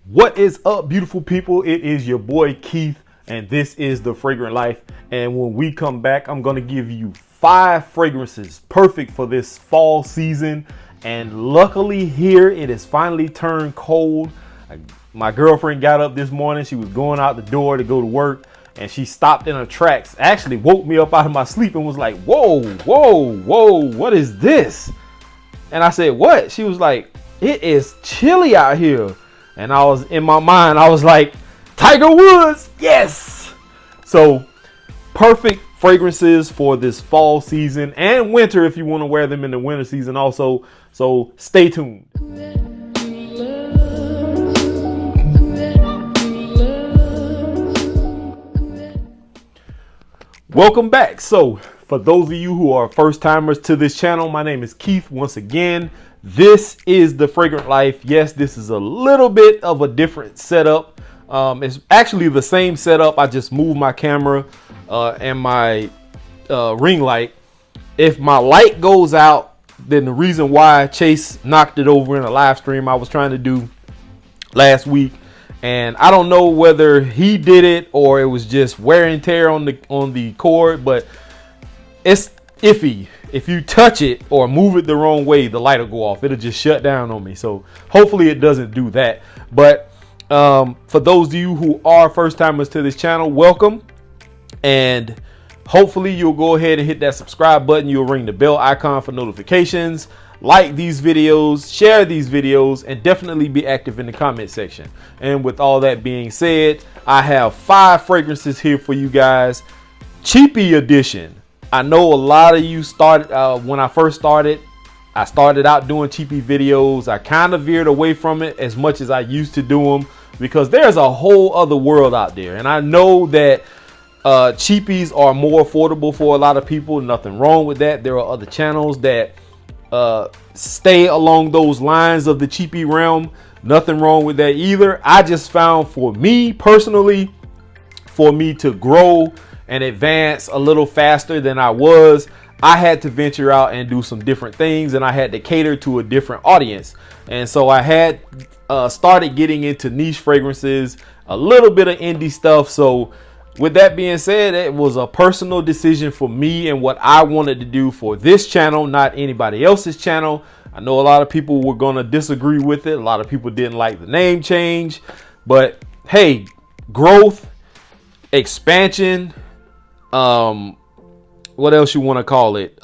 What is up, beautiful people? It is your boy Keith, and this is The Fragrant Life. And when we come back, I'm going to give you 5 fragrances perfect for this fall season. And luckily here, it has finally turned cold. My girlfriend got up this morning. She was going out the door to go to work, and she stopped in her tracks, actually woke me up out of my sleep and was like, whoa, what is this? And I said, what? She was like, it is chilly out here. And I was in my mind, I was like, Tiger Woods, yes. So perfect fragrances for this fall season and winter if you want to wear them in the winter season also. So stay tuned. Welcome back. So for those of you who are first timers to this channel, my name is Keith once again. This is The Fragrant Life. Yes, this is a little bit of a different setup. It's actually the same setup. I just moved my camera and my ring light. If my light goes out, then the reason why Chase knocked it over in a live stream I was trying to do last week, and I don't know whether he did it or it was just wear and tear on the cord, but it's iffy. If you touch it or move it the wrong way, the light will go off. It'll just shut down on me. So hopefully it doesn't do that. But for those of you who are first timers to this channel, welcome. And hopefully you'll go ahead and hit that subscribe button. You'll ring the bell icon for notifications. Like these videos, share these videos, and definitely be active in the comment section. And with all that being said, I have 5 fragrances here for you guys. Cheapie edition. I know a lot of you started when I first started. I started out doing cheapie videos. I kind of veered away from it as much as I used to do them because there's a whole other world out there. And I know that cheapies are more affordable for a lot of people. Nothing wrong with that. There are other channels that stay along those lines of the cheapie realm. Nothing wrong with that either. I just found for me personally, for me to grow and advance a little faster than I was, I had to venture out and do some different things, and I had to cater to a different audience. And so I had started getting into niche fragrances, a little bit of indie stuff. So with that being said, it was a personal decision for me and what I wanted to do for this channel, not anybody else's channel. I know a lot of people were going to disagree with it. A lot of people didn't like the name change, but hey, growth, expansion, what else you want to call it,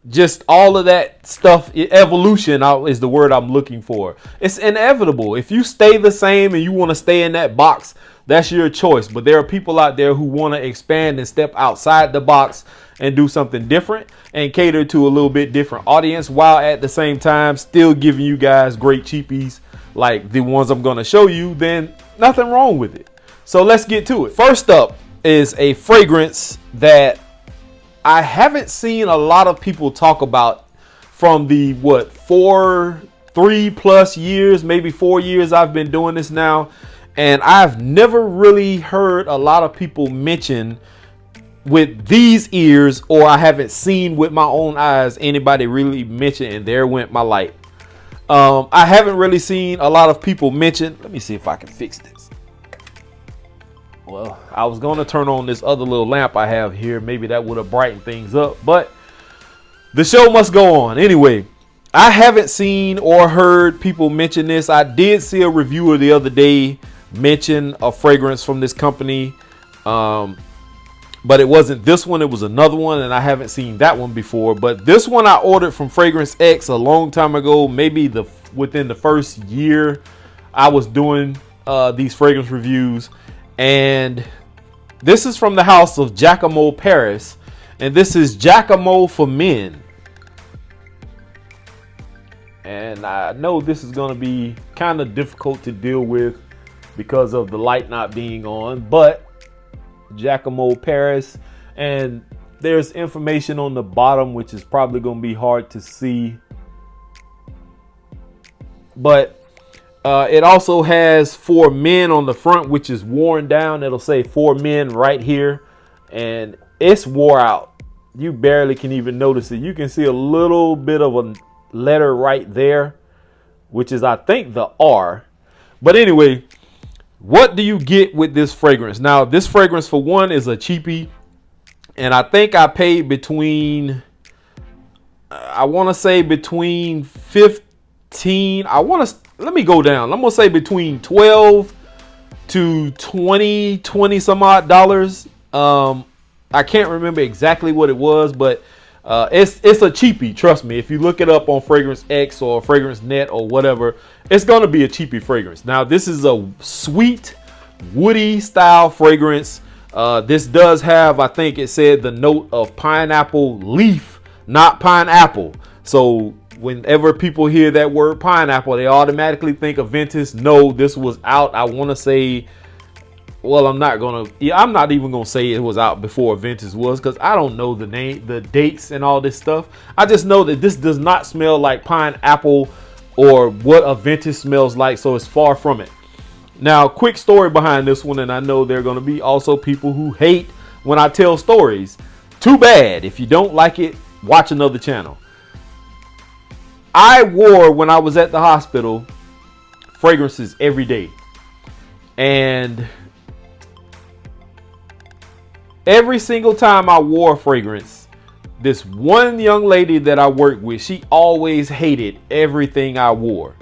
just all of that stuff, evolution is the word I'm looking for. It's inevitable. If you stay the same and you want to stay in that box, that's your choice. But there are people out there who want to expand and step outside the box and do something different and cater to a little bit different audience, while at the same time still giving you guys great cheapies like the ones I'm going to show you. Then nothing wrong with it. So let's get to it. First up is a fragrance that I haven't seen a lot of people talk about from the 3+ years, maybe 4 years I've been doing this now. And I've never really heard a lot of people mention with these ears, or I haven't seen with my own eyes anybody really mention, and there went my light. I haven't really seen a lot of people mention. Let me see if I can fix this. Well, I was going to turn on this other little lamp I have here. Maybe that would have brightened things up, but the show must go on. Anyway, I haven't seen or heard people mention this. I did see a reviewer the other day mention a fragrance from this company, but it wasn't this one. It was another one, and I haven't seen that one before. But this one I ordered from Fragrance X a long time ago, maybe within the first year I was doing these fragrance reviews. And this is from the house of Jacomo Paris, and this is Jacomo For Men. And I know this is going to be kind of difficult to deal with because of the light not being on, but Jacomo Paris, and there's information on the bottom which is probably going to be hard to see, but it also has For Men on the front, which is worn down. It'll say For Men right here, and it's wore out. You barely can even notice it. You can see a little bit of a letter right there, which is, I think, the R. But anyway, what do you get with this fragrance? Now, this fragrance, for one, is a cheapie. And I think I paid between, I want to say between 15, let me go down. I'm going to say between 12 to 20 some odd dollars. I can't remember exactly what it was, but it's a cheapie. Trust me. If you look it up on Fragrance X or Fragrance Net or whatever, it's going to be a cheapie fragrance. Now, this is a sweet, woody style fragrance. This does have, I think it said, the note of pineapple leaf, not pineapple. So whenever people hear that word pineapple, they automatically think of Ventus. No, this was out, I want to say, well, I'm not even going to say it was out before Ventus was, because I don't know the name, the dates and all this stuff. I just know that this does not smell like pineapple or what a Ventus smells like, so it's far from it. Now, quick story behind this one, and I know there are going to be also people who hate when I tell stories. Too bad. If you don't like it, watch another channel. I wore, when I was at the hospital, fragrances every day. And every single time I wore a fragrance, this one young lady that I worked with, she always hated everything I wore.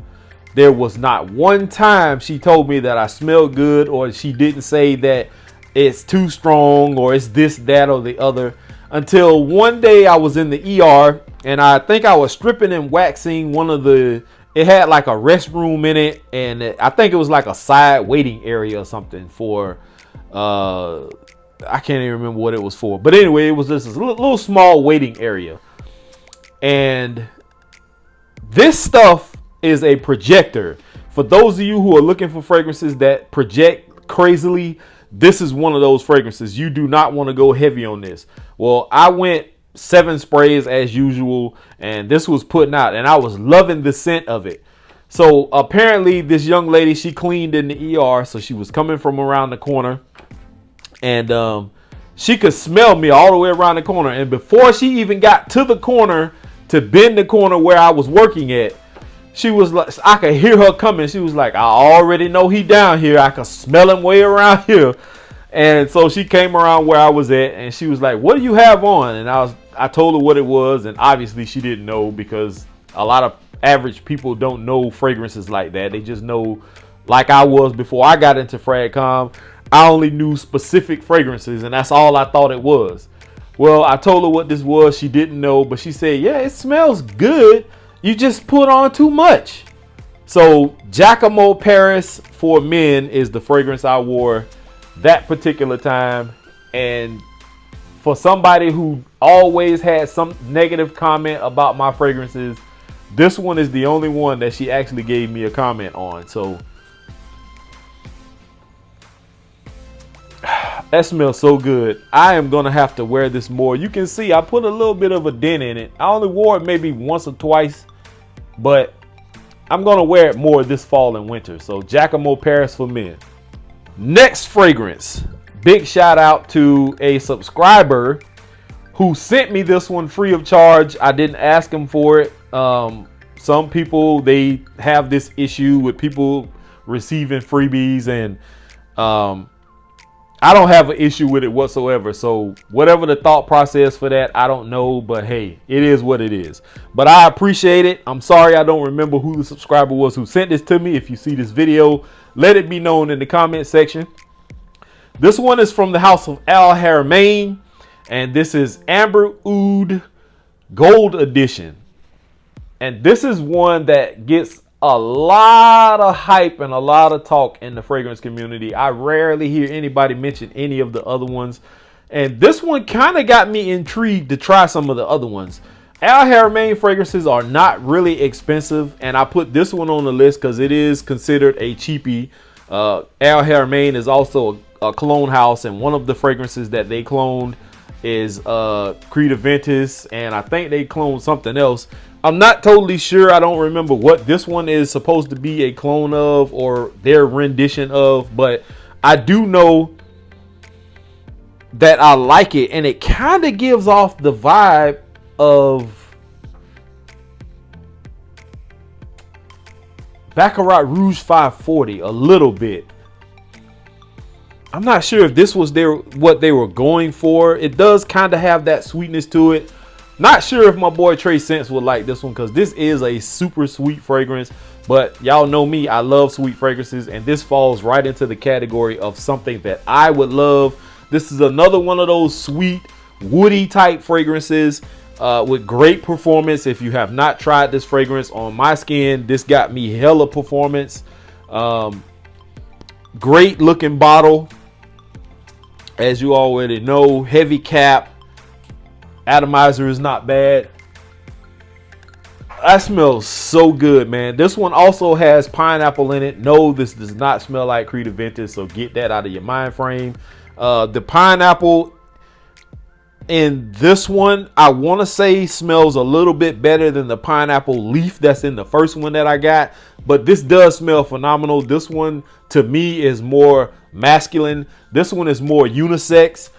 There was not one time she told me that I smelled good, or she didn't say that it's too strong or it's this, that, or the other. Until one day I was in the ER, and I think I was stripping and waxing one of the, it had like a restroom in it, and I think it was like a side waiting area or something for, I can't even remember what it was for. But anyway, it was just a little small waiting area. And this stuff is a projector. For those of you who are looking for fragrances that project crazily, this is one of those fragrances. You do not want to go heavy on this. Well, I went 7 sprays as usual, and this was putting out, and I was loving the scent of it. So apparently this young lady, she cleaned in the ER, so she was coming from around the corner, and she could smell me all the way around the corner. And before she even got to the corner to bend the corner where I was working at, she was like, I could hear her coming. She was like, I already know he down here. I could smell him way around here. And so she came around where I was at, and she was like, what do you have on? And I told her what it was, and obviously she didn't know, because a lot of average people don't know fragrances like that. They just know, like I was before I got into Fragcom, I only knew specific fragrances, and that's all I thought it was. Well, I told her what this was. She didn't know, but she said, yeah, it smells good. You just put on too much. So Jacomo Paris For Men is the fragrance I wore that particular time. And for somebody who always had some negative comment about my fragrances, this one is the only one that she actually gave me a comment on. So that smells so good. I am going to have to wear this more. You can see I put a little bit of a dent in it. I only wore it maybe once or twice, but I'm going to wear it more this fall and winter. So Jacomo Paris For Men. Next fragrance. Big shout out to a subscriber who sent me this one free of charge. I didn't ask him for it. Some people, they have this issue with people receiving freebies, and I don't have an issue with it whatsoever. So whatever the thought process for that, I don't know. But hey, it is what it is. But I appreciate it. I'm sorry I don't remember who the subscriber was who sent this to me. If you see this video, let it be known in the comment section. This one is from the house of Haramain, and this is Amber Oud Gold Edition. And this is one that gets a lot of hype and a lot of talk in the fragrance community. I rarely hear anybody mention any of the other ones, and this one kind of got me intrigued to try some of the other ones. Haramain fragrances are not really expensive, and I put this one on the list because it is considered a cheapie. Haramain is also a cologne house, and one of the fragrances that they cloned is Creed Ventus, and I think they cloned something else. I'm not totally sure. I don't remember what this one is supposed to be a clone of or their rendition of, but I do know that I like it, and it kind of gives off the vibe of Baccarat Rouge 540 a little bit. I'm not sure if this was what they were going for. It does kind of have that sweetness to it. Not sure if my boy Trey Sense would like this one, because this is a super sweet fragrance. But y'all know me, I love sweet fragrances, and this falls right into the category of something that I would love. This is another one of those sweet, woody type fragrances with great performance. If you have not tried this fragrance on my skin, this got me hella performance. Great looking bottle. As you already know, heavy cap. Atomizer is not bad. That smells so good, man. This one also has pineapple in it. No, this does not smell like Creative Vintage, so get that out of your mind frame. The pineapple in this one, I want to say smells a little bit better than the pineapple leaf that's in the first one that I got. But this does smell phenomenal. This one, to me, is more masculine. This one is more unisex.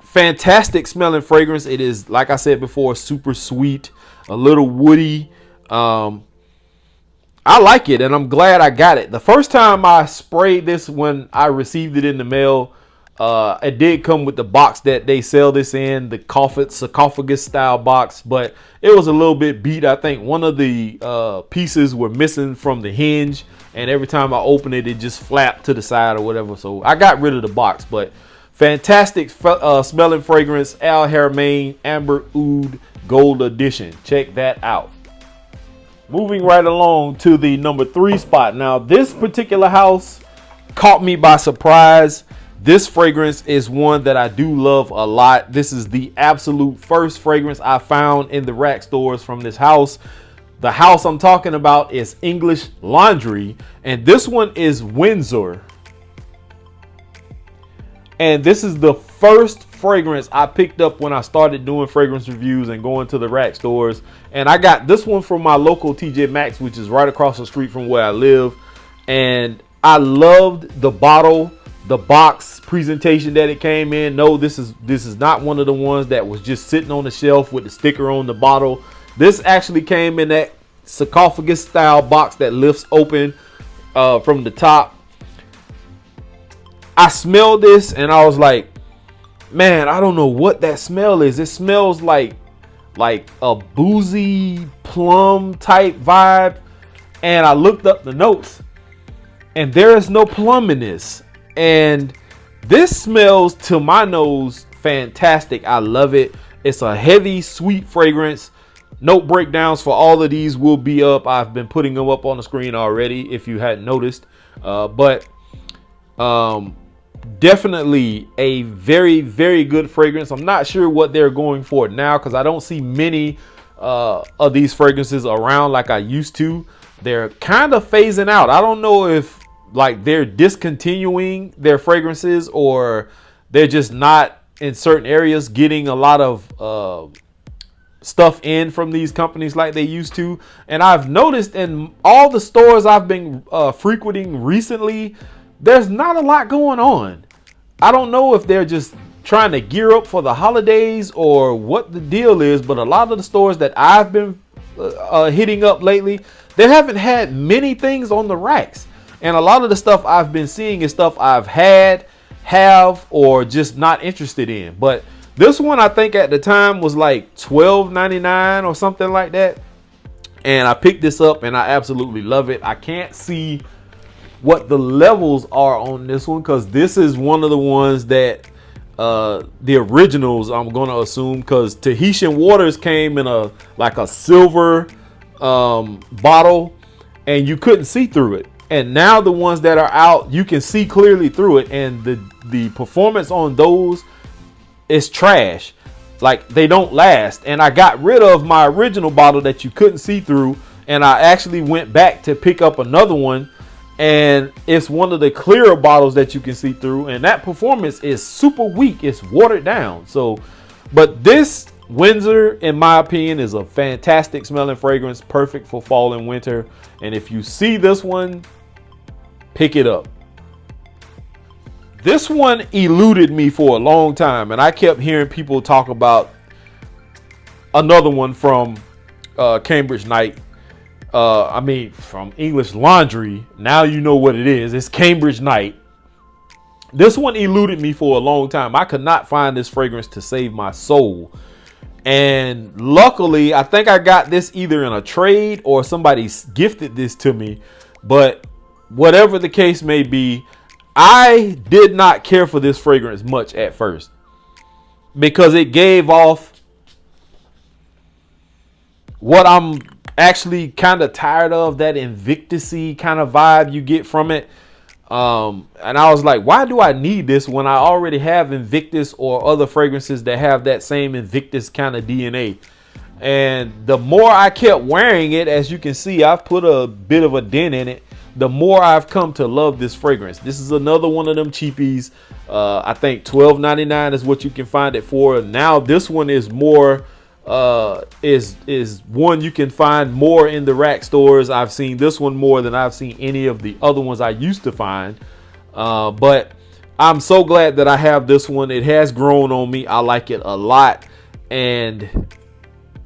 Fantastic smelling fragrance. It is, like I said before, super sweet, a little woody. I like it, and I'm glad I got it. The first time I sprayed this, when I received it in the mail, it did come with the box that they sell this in, the sarcophagus style box, but it was a little bit beat. I think one of the pieces were missing from the hinge, and every time I opened it, it just flapped to the side or whatever. So I got rid of the box, but fantastic smelling fragrance, Haramain Amber Oud Gold Edition. Check that out. Moving right along to the number 3 spot. Now, this particular house caught me by surprise. This fragrance is one that I do love a lot. This is the absolute first fragrance I found in the rack stores from this house. The house I'm talking about is English Laundry, and this one is Windsor. And this is the first fragrance I picked up when I started doing fragrance reviews and going to the rack stores. And I got this one from my local TJ Maxx, which is right across the street from where I live. And I loved the bottle, the box presentation that it came in. No, this is not one of the ones that was just sitting on the shelf with the sticker on the bottle. This actually came in that sarcophagus style box that lifts open from the top. I smelled this and I was like, man, I don't know what that smell is. It smells like a boozy plum type vibe. And I looked up the notes and there is no plum in this. And this smells, to my nose, fantastic. I love it. It's a heavy, sweet fragrance. Note breakdowns for all of these will be up. I've been putting them up on the screen already if you hadn't noticed. Definitely a very, very good fragrance. I'm not sure what they're going for now because I don't see many of these fragrances around like I used to. They're kind of phasing out. I don't know if like they're discontinuing their fragrances or they're just not in certain areas getting a lot of stuff in from these companies like they used to. And I've noticed in all the stores I've been frequenting recently, there's not a lot going on. I don't know if they're just trying to gear up for the holidays or what the deal is, but a lot of the stores that I've been hitting up lately, they haven't had many things on the racks. And a lot of the stuff I've been seeing is stuff I've have, or just not interested in. But this one, I think at the time was like $12.99 or something like that. And I picked this up and I absolutely love it. I can't see what the levels are on this one because this is one of the ones that the originals, I'm going to assume, because Tahitian Waters came in a silver bottle and you couldn't see through it. And now the ones that are out, you can see clearly through it. And the performance on those is trash. Like, they don't last. And I got rid of my original bottle that you couldn't see through. And I actually went back to pick up another one. And it's one of the clearer bottles that you can see through. And that performance is super weak. It's watered down. So, but this Windsor, in my opinion, is a fantastic smelling fragrance. Perfect for fall and winter. And if you see this one, pick it up. This one eluded me for a long time. And I kept hearing people talk about another one from Cambridge Night. I mean, from English Laundry. Now you know what it is. It's Cambridge Night. This one eluded me for a long time. I could not find this fragrance to save my soul. And luckily, I think I got this either in a trade or somebody gifted this to me. But whatever the case may be, I did not care for this fragrance much at first, because it gave off what I'm actually kind of tired of, that Invictus-y kind of vibe you get from it. And I was like, why do I need this when I already have Invictus or other fragrances that have that same Invictus kind of DNA? And the more I kept wearing it, as you can see, I've put a bit of a dent in it, the more I've come to love this fragrance. This is another one of them cheapies. I think $12.99 is what you can find it for. Now this one is more is one you can find more in the rack stores. I've seen this one more than I've seen any of the other ones I used to find. But I'm so glad that I have this one. It has grown on me. I like it a lot. And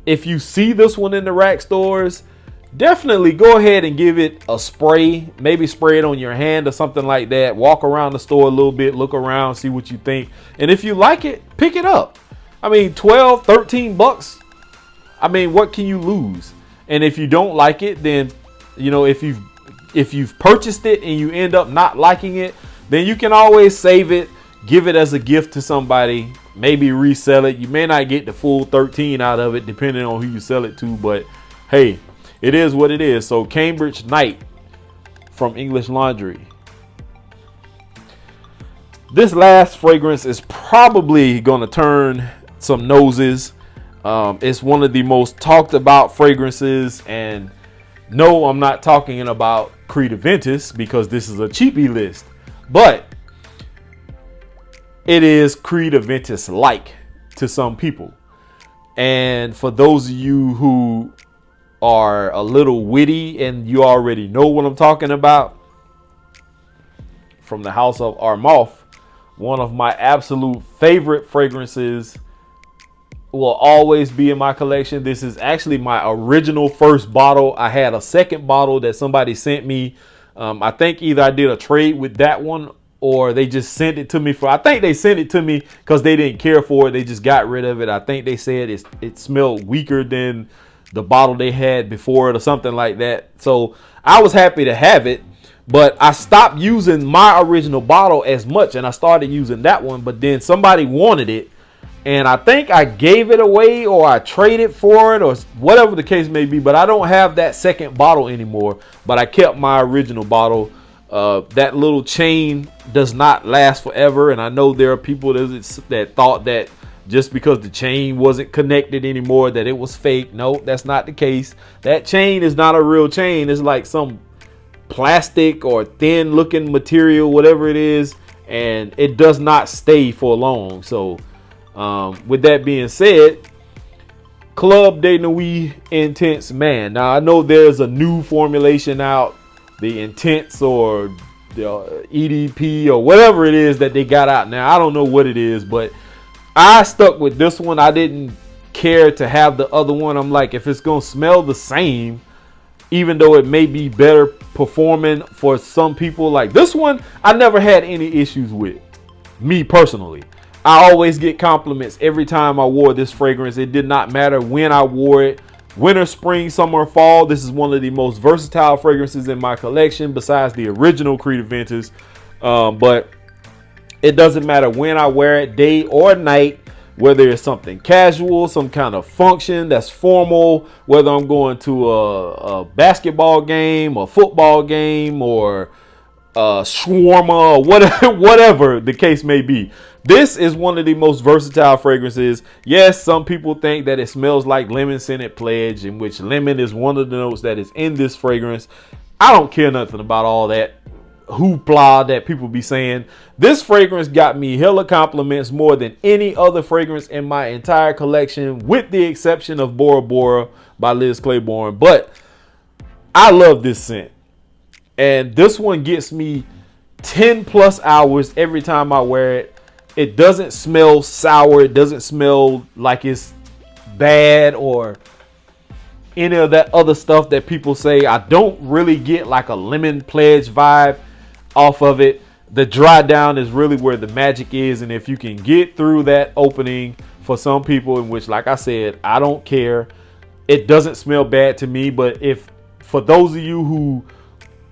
if you see this one in the rack stores, definitely go ahead and give it a spray. Maybe spray it on your hand or something like that. Walk around the store a little bit, look around, see what you think. And if you like it, pick it up. I mean, 12, 13 bucks. I mean, what can you lose? And if you don't like it, then, you know, if you've purchased it and you end up not liking it, then you can always save it, give it as a gift to somebody, maybe resell it. You may not get the full 13 out of it, depending on who you sell it to, but hey, it is what it is. So Cambridge Night from English Laundry. This last fragrance is probably going to turn some noses. It's one of the most talked about fragrances, and no, I'm not talking about Creed Aventus, because this is a cheapie list, but it is Creed Aventus like to some people. And for those of you who are a little witty and you already know what I'm talking about, from the house of Armaf, one of my absolute favorite fragrances, will always be in my collection. This is actually my original first bottle. I had a second bottle that somebody sent me. I think either I did a trade with that one, or they just sent it to me for, I think they sent it to me because they didn't care for it. They just got rid of it. I think they said it smelled weaker than the bottle they had before it or something like that. So I was happy to have it, but I stopped using my original bottle as much and I started using that one. But then somebody wanted it, and I think I gave it away or I traded for it or whatever the case may be. But I don't have that second bottle anymore, but I kept my original bottle. That little chain does not last forever, and I know there are people that thought that just because the chain wasn't connected anymore that it was fake. No, that's not the case. That chain is not a real chain. It's like some plastic or thin looking material, whatever it is, and it does not stay for long. So with that being said, Club de Nuit Intense Man. Now I know there's a new formulation out, the Intense or the EDP or whatever it is that they got out now. I don't know what it is, but I stuck with this one. I didn't care to have the other one. I'm like, if it's gonna smell the same, even though it may be better performing for some people, like this one, I never had any issues with, me personally. I always get compliments every time I wore this fragrance. It did not matter when I wore it. Winter, spring, summer, fall. This is one of the most versatile fragrances in my collection besides the original Creed Aventus. But it doesn't matter when I wear it, day or night, whether it's something casual, some kind of function that's formal, whether I'm going to a basketball game, a football game, or shawarma, or whatever the case may be. This is one of the most versatile fragrances. Yes, some people think that it smells like lemon scented pledge, in which lemon is one of the notes that is in this fragrance. I don't care nothing about all that hoopla that people be saying. This fragrance got me hella compliments more than any other fragrance in my entire collection, with the exception of Bora Bora by Liz Claiborne. But I love this scent, and this one gets me 10 plus hours every time I wear it. It doesn't smell sour. It doesn't smell like it's bad or any of that other stuff that people say. I don't really get like a lemon pledge vibe off of it. The dry down is really where the magic is. And if you can get through that opening for some people, in which, like I said, I don't care. It doesn't smell bad to me. But if for those of you who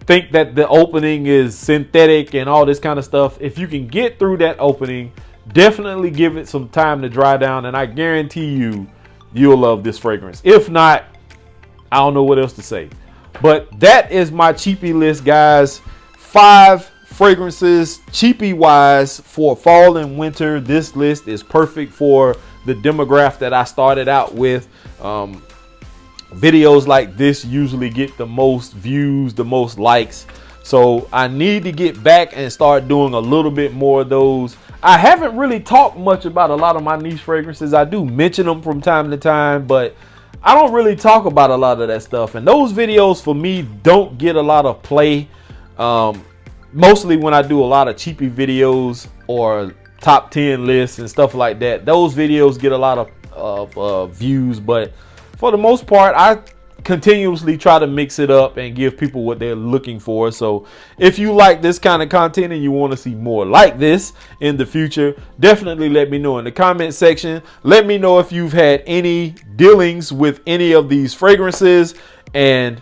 think that the opening is synthetic and all this kind of stuff, if you can get through that opening, definitely give it some time to dry down. And I guarantee you, you'll love this fragrance. If not, I don't know what else to say. But that is my cheapie list, guys. 5 fragrances cheapie wise for fall and winter. This list is perfect for the demographic that I started out with. Videos like this usually get the most views, the most likes. So I need to get back and start doing a little bit more of those. I haven't really talked much about a lot of my niche fragrances. I do mention them from time to time, but I don't really talk about a lot of that stuff. And those videos for me don't get a lot of play. Mostly when I do a lot of cheapie videos or top 10 lists and stuff like that. Those videos get a lot of views, but for the most part, I continuously try to mix it up and give people what they're looking for. So if you like this kind of content and you want to see more like this in the future, definitely let me know in the comment section. Let me know if you've had any dealings with any of these fragrances. And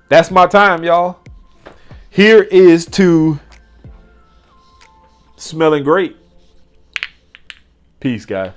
that's my time, y'all. Here is to smelling great. Peace, guys.